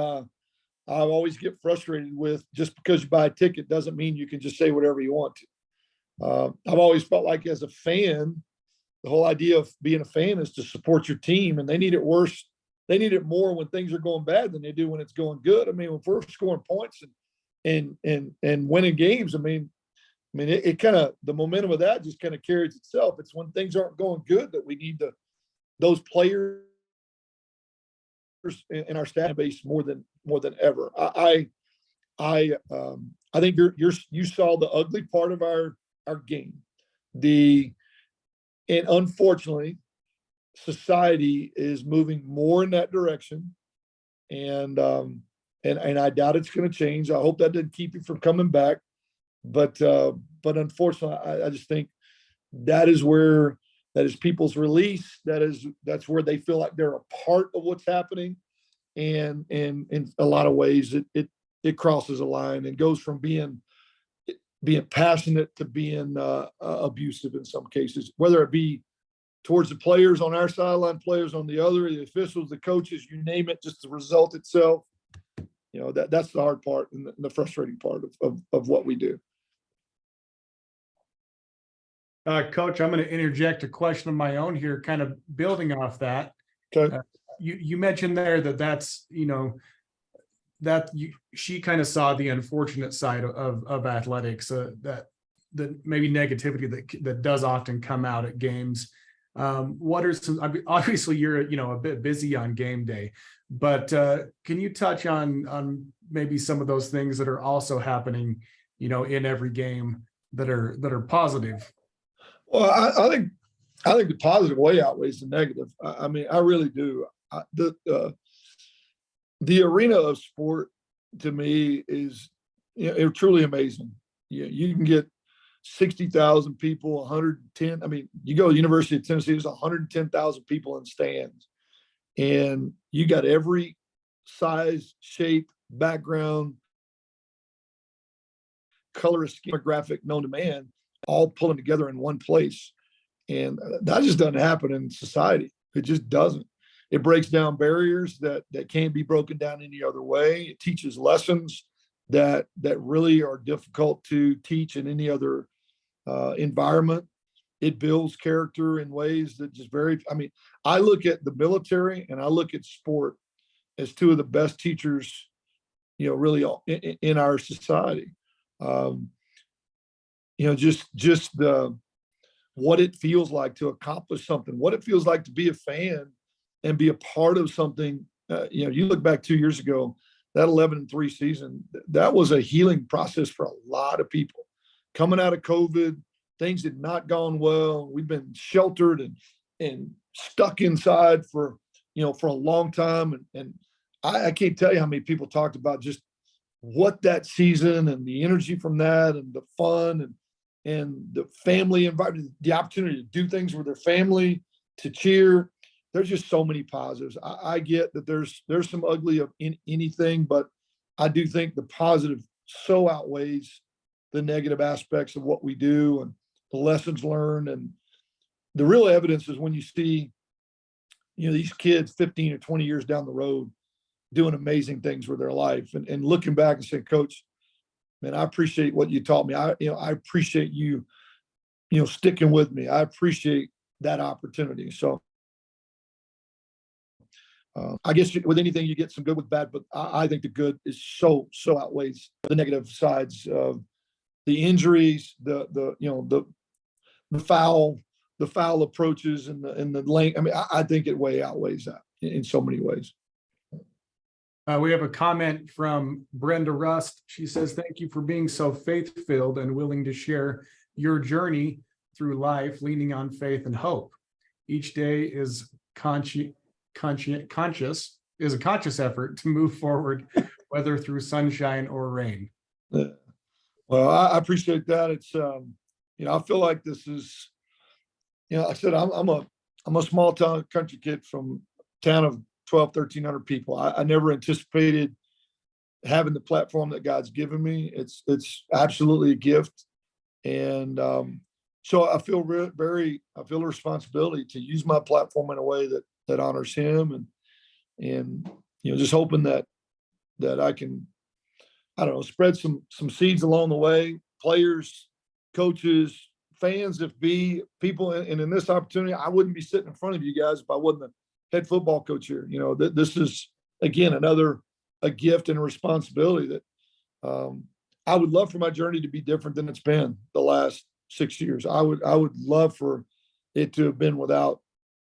I always get frustrated with, just because you buy a ticket doesn't mean you can just say whatever you want to. I've always felt like, as a fan, the whole idea of being a fan is to support your team, and they need it worse. They need it more when things are going bad than they do when it's going good. I mean, if we're scoring points and winning games, it kind of, the momentum of that just kind of carries itself. It's when things aren't going good that we need those players in our staff base more than ever. I think you saw the ugly part of our game. And unfortunately, society is moving more in that direction, and I doubt it's going to change. I hope that didn't keep you from coming back, but unfortunately, I just think that is people's release. That's where they feel like they're a part of what's happening, and in a lot of ways, it crosses a line and goes from being passionate to being abusive in some cases, whether it be towards the players on our sideline, players on the other, the officials, the coaches, you name it, just the result itself. That's the hard part and the frustrating part of what we do. Coach, I'm going to interject a question of my own here, kind of building off that. Okay. You mentioned there she kind of saw the unfortunate side of athletics, that maybe negativity that does often come out at games. What are some, obviously you're a bit busy on game day, but can you touch on maybe some of those things that are also happening in every game that are positive? Well, I think the positive way outweighs the negative. I really do. The arena of sport, to me, is truly amazing. You can get 60,000 people, 110. You go to the University of Tennessee, there's 110,000 people in stands, and you got every size, shape, background, color, demographic known to man, all pulling together in one place. And that just doesn't happen in society. It just doesn't. It breaks down barriers that can't be broken down any other way. It teaches lessons that really are difficult to teach in any other environment. It builds character in ways that just I look at the military and I look at sport as two of the best teachers, really in our society. Just what it feels like to accomplish something, what it feels like to be a fan and be a part of something. You look back 2 years ago, that 11-3 season, that was a healing process for a lot of people. Coming out of COVID, things had not gone well. We've been sheltered and stuck inside for a long time. And I can't tell you how many people talked about just what that season and the energy from that and the fun and the family environment, the opportunity to do things with their family, to cheer. There's just so many positives. I get that there's some ugly in anything, but I do think the positive so outweighs the negative aspects of what we do and the lessons learned. And the real evidence is when you see, these kids 15 or 20 years down the road doing amazing things with their life and looking back and saying, Coach, man, I appreciate what you taught me. I appreciate you, sticking with me. I appreciate that opportunity. So I guess with anything you get some good with bad, but I think the good is so outweighs the negative sides of the injuries, the foul approaches and the length. I mean, I think it way outweighs that in so many ways. We have a comment from Brenda Rust. She says, thank you for being so faith-filled and willing to share your journey through life, leaning on faith and hope. Each day is a conscious effort to move forward, whether through sunshine or rain. Well, I appreciate that. It's, I feel like this is, I said, I'm a small town country kid from a town of 1,300 people. I never anticipated having the platform that God's given me. It's absolutely a gift. And so I feel a responsibility to use my platform in a way that honors him and just hoping that I can, I don't know, spread some seeds along the way, players, coaches, fans, if be people. And in this opportunity, I wouldn't be sitting in front of you guys if I wasn't the head football coach here. This is, again, a gift and a responsibility that I would love for my journey to be different than it's been the last 6 years. I would love for it to have been without,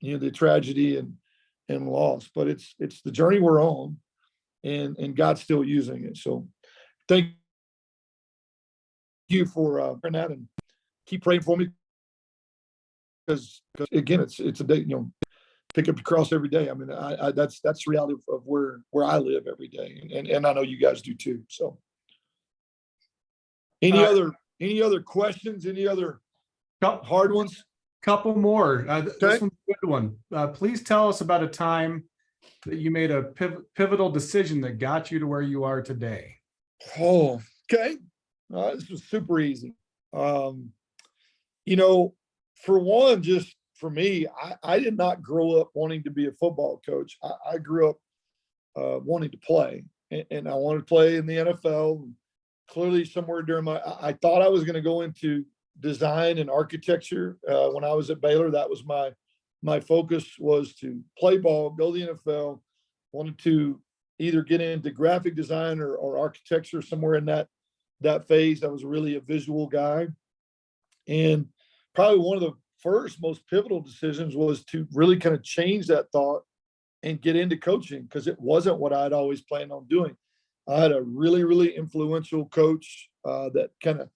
the tragedy and loss, but it's the journey we're on and God's still using it. So thank you for that, and keep praying for me because again, it's a day, pick up your cross every day. I mean, that's the reality of where I live every day. And I know you guys do too. So any other questions, any other hard ones? Couple more. This one's a good one. Please tell us about a time that you made a pivotal decision that got you to where you are today. Oh, okay. This was super easy. For one, just for me, I did not grow up wanting to be a football coach. I grew up wanting to play, and I wanted to play in the NFL. Clearly, somewhere during I thought I was going to go into design and architecture when I was at Baylor. That was my focus, was to play ball, go to the NFL. Wanted to either get into graphic design or architecture, somewhere in that phase. I was really a visual guy, and probably one of the first most pivotal decisions was to really kind of change that thought and get into coaching, because it wasn't what I'd always planned on doing. I had a really, really influential coach that kind of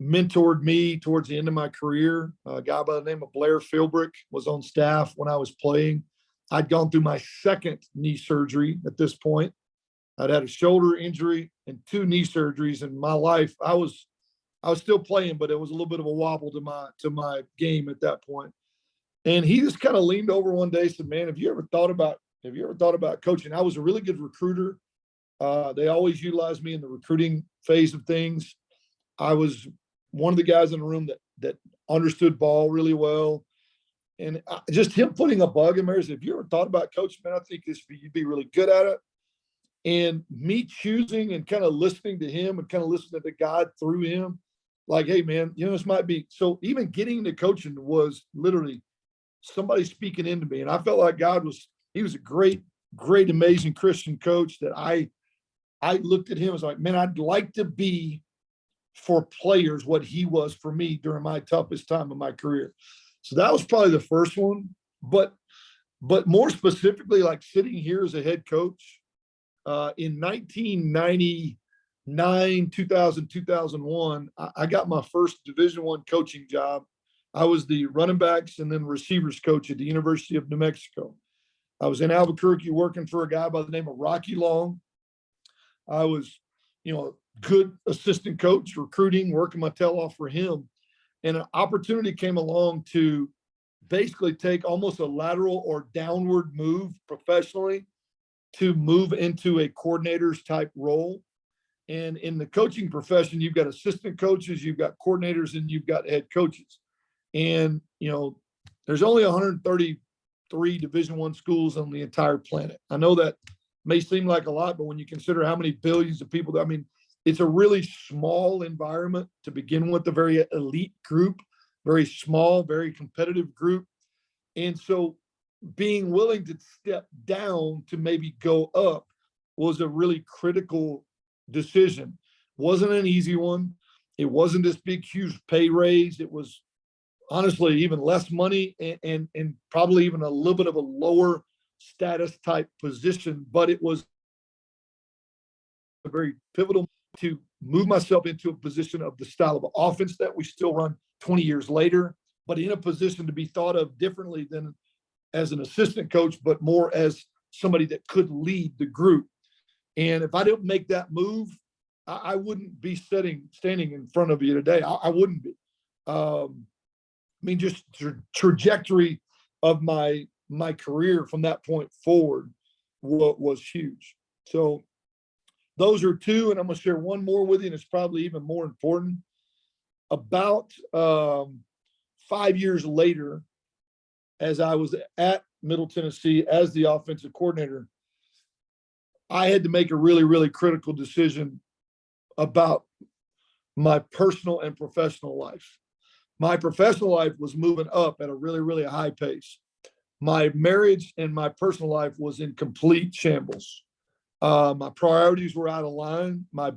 mentored me towards the end of my career. A guy by the name of Blair Philbrick was on staff when I was playing. I'd gone through my second knee surgery at this point. I'd had a shoulder injury and 2 knee surgeries in my life. I was still playing, but it was a little bit of a wobble to my game at that point. And he just kind of leaned over one day and said, man, have you ever thought about coaching? I was a really good recruiter. They always utilized me in the recruiting phase of things. I was one of the guys in the room that understood ball really well. And just him putting a bug in there, said, have you ever thought about coaching, man? I think you'd be really good at it. And me choosing and kind of listening to him and kind of listening to God through him, like, hey, man, this might be. So even getting into coaching was literally somebody speaking into me. And I felt like he was a great, great, amazing Christian coach that I looked at him as like, man, I'd like to be for players what he was for me during my toughest time of my career. So that was probably the first one. But more specifically, like sitting here as a head coach, in 1999, 2000, 2001, I got my first Division I coaching job. I was the running backs and then receivers coach at the University of New Mexico. I was in Albuquerque working for a guy by the name of Rocky Long. I was, a good assistant coach, recruiting, working my tail off for him. And an opportunity came along to basically take almost a lateral or downward move professionally to move into a coordinator's type role. And in the coaching profession, you've got assistant coaches, you've got coordinators, and you've got head coaches. And, there's only 133 Division I schools on the entire planet. I know that may seem like a lot, but when you consider how many billions of people, it's a really small environment to begin with, a very elite group, very small, very competitive group. And so being willing to step down to maybe go up was a really critical decision. Wasn't an easy one. It wasn't this big, huge pay raise. It was honestly even less money and probably even a little bit of a lower status type position, but it was a very pivotal to move myself into a position of the style of offense that we still run 20 years later, but in a position to be thought of differently than as an assistant coach, but more as somebody that could lead the group. And if I didn't make that move, I wouldn't be standing in front of you today. I wouldn't be. Just trajectory of my career from that point forward was huge. So those are two, and I'm going to share one more with you, and it's probably even more important. About 5 years later, as I was at Middle Tennessee as the offensive coordinator, I had to make a really, really critical decision about my personal and professional life. My professional life was moving up at a really, really high pace. My marriage and my personal life was in complete shambles. My priorities were out of line. My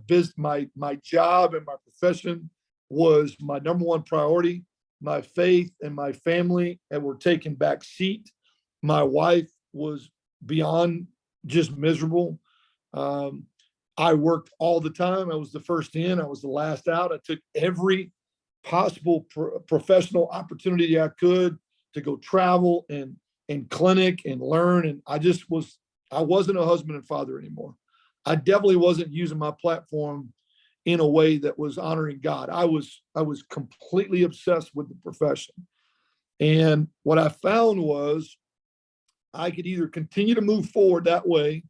job and my profession was my number one priority. My faith and my family were taking back seat. My wife was beyond just miserable. I worked all the time. I was the first in. I was the last out. I took every possible professional opportunity I could to go travel and clinic and learn. And I wasn't a husband and father anymore. I definitely wasn't using my platform in a way that was honoring God. I was completely obsessed with the profession. And what I found was I could either continue to move forward that way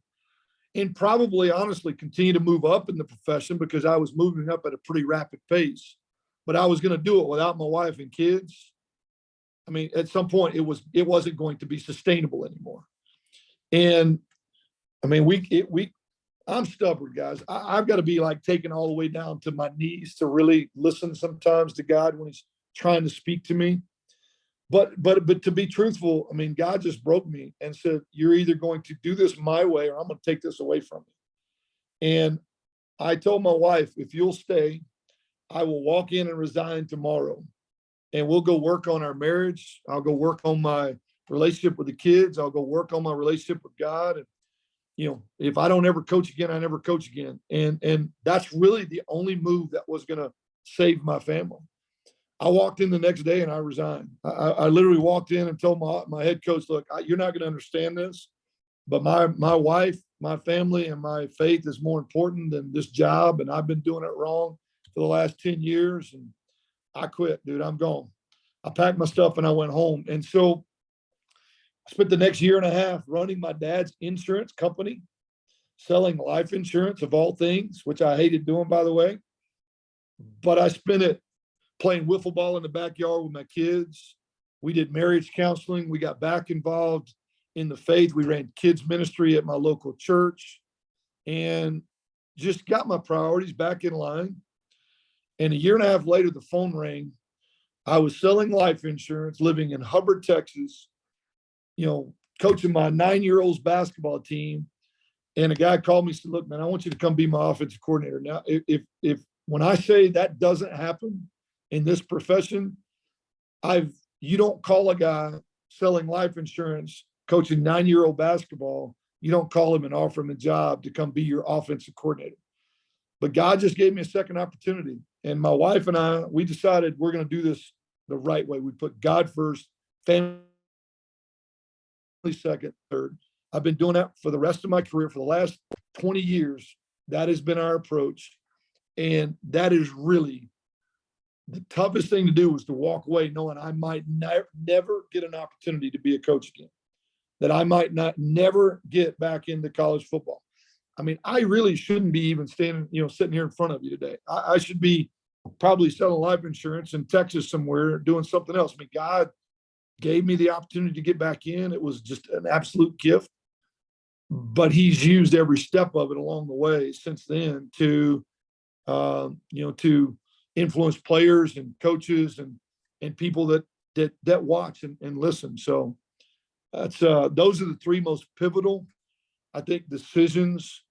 and probably honestly continue to move up in the profession because I was moving up at a pretty rapid pace, but I was going to do it without my wife and kids. At some point it wasn't going to be sustainable anymore. And I'm stubborn, guys. I've got to be like taken all the way down to my knees to really listen sometimes to God when he's trying to speak to me. But to be truthful, God just broke me and said, you're either going to do this my way or I'm going to take this away from you. And I told my wife, if you'll stay, I will walk in and resign tomorrow. And we'll go work on our marriage. I'll go work on my relationship with the kids. I'll go work on my relationship with God. And, if I don't ever coach again, I never coach again. And that's really the only move that was going to save my family. I walked in the next day and I resigned. I literally walked in and told my head coach, look, you're not going to understand this, but my wife, my family, and my faith is more important than this job. And I've been doing it wrong for the last 10 years. And I quit, dude. I'm gone. I packed my stuff and I went home. And so I spent the next year and a half running my dad's insurance company, selling life insurance of all things, which I hated doing, by the way. But I spent it playing wiffle ball in the backyard with my kids. We did marriage counseling. We got back involved in the faith. We ran kids ministry at my local church and just got my priorities back in line. And a year and a half later, the phone rang. I was selling life insurance, living in Hubbard, Texas, coaching my 9-year-old's basketball team. And a guy called me and said, look, man, I want you to come be my offensive coordinator. Now, if when I say that doesn't happen in this profession, you don't call a guy selling life insurance, coaching 9-year-old basketball You don't call him and offer him a job to come be your offensive coordinator. But God just gave me a second opportunity. And my wife and I, we decided we're going to do this the right way. We put God first, family second, third. I've been doing that for the rest of my career for the last 20 years. That has been our approach. And that is really the toughest thing to do, was to walk away knowing I might never get an opportunity to be a coach again, that I might not never get back into college football. I mean, I really shouldn't be even standing, sitting here in front of you today. I should be probably selling life insurance in Texas somewhere, doing something else. I mean, God gave me the opportunity to get back in. It was just an absolute gift. But he's used every step of it along the way since then to influence players and coaches and people that watch and listen. So that's those are the three most pivotal, I think, decisions,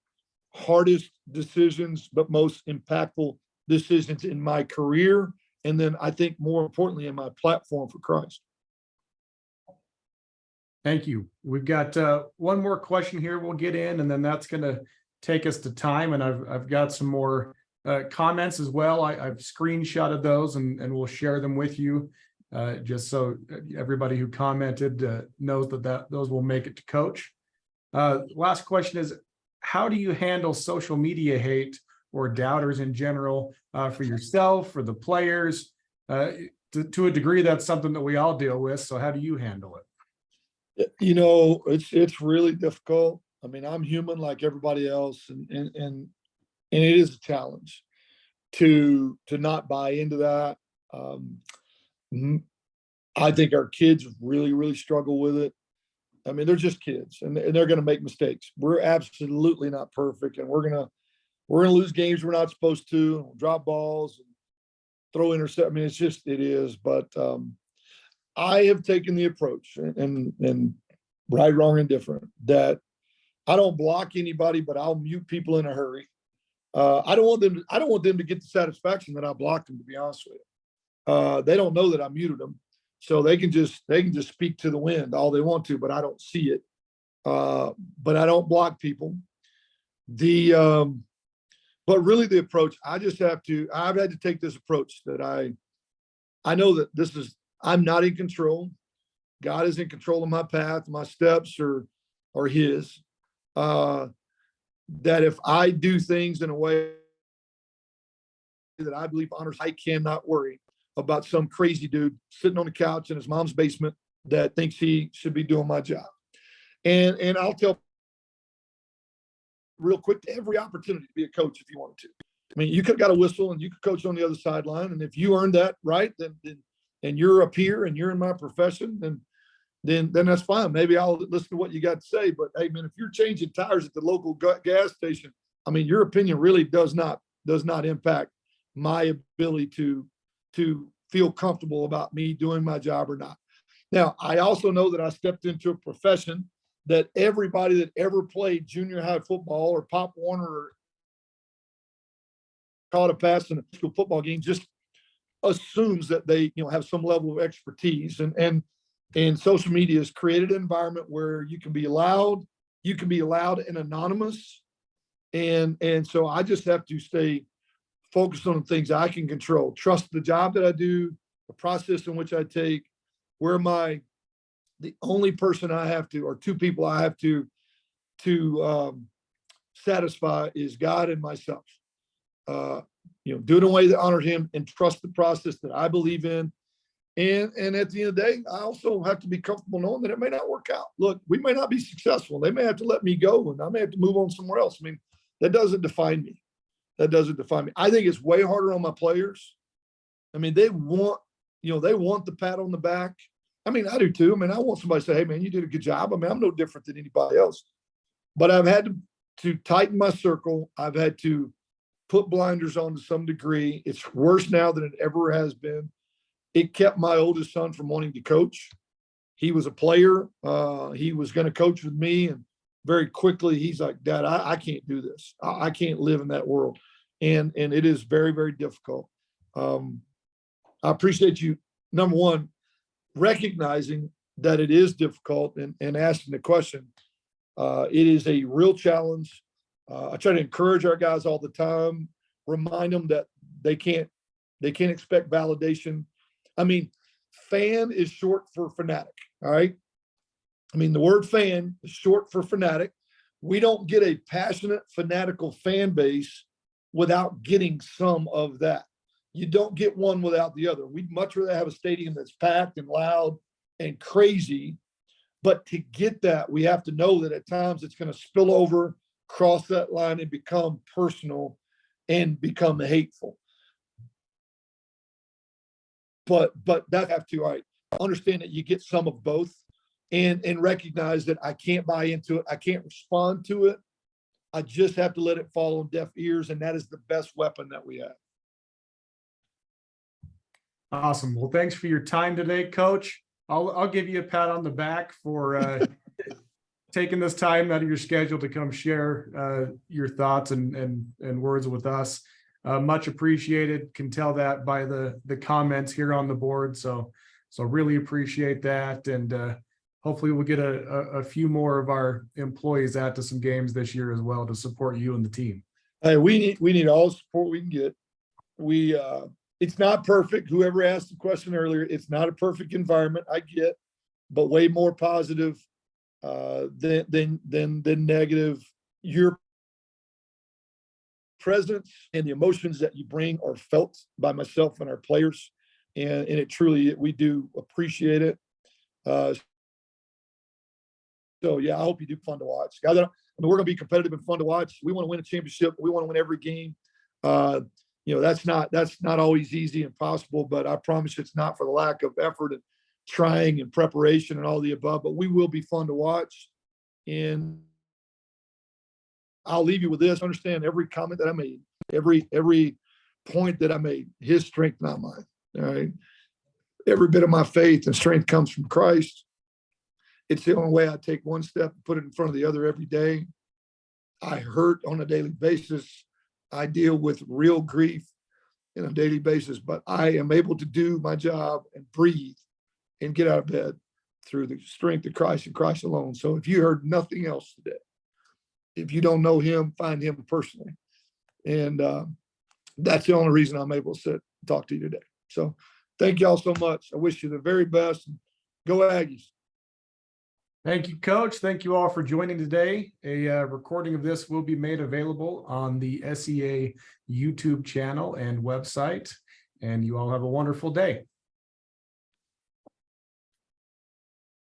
hardest decisions, but most impactful decisions in my career. And then I think more importantly, in my platform for Christ. Thank you. We've got one more question here we'll get in, and then that's going to take us to time. And I've got some more comments as well. I've screenshotted those and we'll share them with you just so everybody who commented knows that those will make it to Coach. Last question is, how do you handle social media hate or doubters in general for yourself, for the players? To a degree, that's something that we all deal with. So how do you handle it? It's really difficult. I mean, I'm human like everybody else, and it is a challenge to not buy into that. I think our kids really, really struggle with it. I mean, they're just kids, and they're going to make mistakes. We're absolutely not perfect, and we're gonna lose games we're not supposed to, and we'll drop balls and throw intercept. I mean, it is. But I have taken the approach, and right, wrong, and different, that I don't block anybody, but I'll mute people in a hurry. I don't want them to get the satisfaction that I blocked them, to be honest with you. They don't know that I muted them, so they can just speak to the wind all they want to, but I don't see it. But I don't block people. But really the approach, I've had to take this approach that I know that I'm not in control. God is in control of my path, my steps are his. That if I do things in a way that I believe honors, I cannot worry about some crazy dude sitting on the couch in his mom's basement that thinks he should be doing my job. And I'll tell real quick, to every opportunity to be a coach if you wanted to. I mean, you could have got a whistle and you could coach on the other sideline. And if you earned that right, then and you're a peer and you're in my profession, then that's fine. Maybe I'll listen to what you got to say. But hey, man, if you're changing tires at the local gas station, I mean, your opinion really does not impact my ability to feel comfortable about me doing my job or not. Now, I also know that I stepped into a profession that everybody that ever played junior high football or Pop Warner or caught a pass in a school football game just assumes that they have some level of expertise. And social media has created an environment where you can be loud and anonymous. And so I just have to stay focused on the things I can control, trust the job that I do, the process in which I take, where the only person I have to, or two people I have to satisfy is God and myself. Do it in a way that honors him and trust the process that I believe in. And at the end of the day, I also have to be comfortable knowing that it may not work out. Look, we may not be successful. They may have to let me go and I may have to move on somewhere else. I mean, that doesn't define me. I think it's way harder on my players. I mean, they want the pat on the back. I mean, I do too. I mean, I want somebody to say, hey man, you did a good job. I mean, I'm no different than anybody else, but I've had to tighten my circle. I've had to put blinders on to some degree. It's worse now than it ever has been. It kept my oldest son from wanting to coach. He was a player. He was going to coach with me. And very quickly, he's like, Dad, I can't do this. I can't live in that world. And it is very, very difficult. I appreciate you, number one, recognizing that it is difficult and asking the question. It is a real challenge. I try to encourage our guys all the time, remind them that they can't expect validation. I mean, fan is short for fanatic. All right. I mean, the word fan is short for fanatic. We don't get a passionate, fanatical fan base without getting some of that. You don't get one without the other. We'd much rather have a stadium that's packed and loud and crazy. But to get that, we have to know that at times it's going to spill over, cross that line, and become personal and become hateful. But that have to, I understand that you get some of both, and recognize that I can't buy into it. I can't respond to it. I just have to let it fall on deaf ears, and that is the best weapon that we have. Awesome. Well, thanks for your time today, Coach. I'll give you a pat on the back for taking this time out of your schedule to come share your thoughts and words with us. Much appreciated. Can tell that by the comments here on the board. So really appreciate that. And hopefully we'll get a few more of our employees out to some games this year as well to support you and the team. Hey, we need all the support we can get. It's not perfect. Whoever asked the question earlier, it's not a perfect environment. I get, but way more positive than negative. Your presence and the emotions that you bring are felt by myself and our players, and it truly, we do appreciate it. So yeah, I hope you do fun to watch, guys. I mean, we're going to be competitive and fun to watch. We want to win a championship. We want to win every game. That's not always easy and possible, but I promise it's not for the lack of effort and trying and preparation and all the above. But we will be fun to watch. And I'll leave you with this: understand every comment that I made, every point that I made. His strength, not mine. All right. Every bit of my faith and strength comes from Christ. It's the only way I take one step and put it in front of the other every day. I hurt on a daily basis. I deal with real grief on a daily basis, but I am able to do my job and breathe and get out of bed through the strength of Christ and Christ alone. So if you heard nothing else today, if you don't know him, find him personally. And that's the only reason I'm able to sit and talk to you today. So thank y'all so much. I wish you the very best. Go Aggies. Thank you, Coach. Thank you all for joining today. A recording of this will be made available on the SEA YouTube channel and website. And you all have a wonderful day.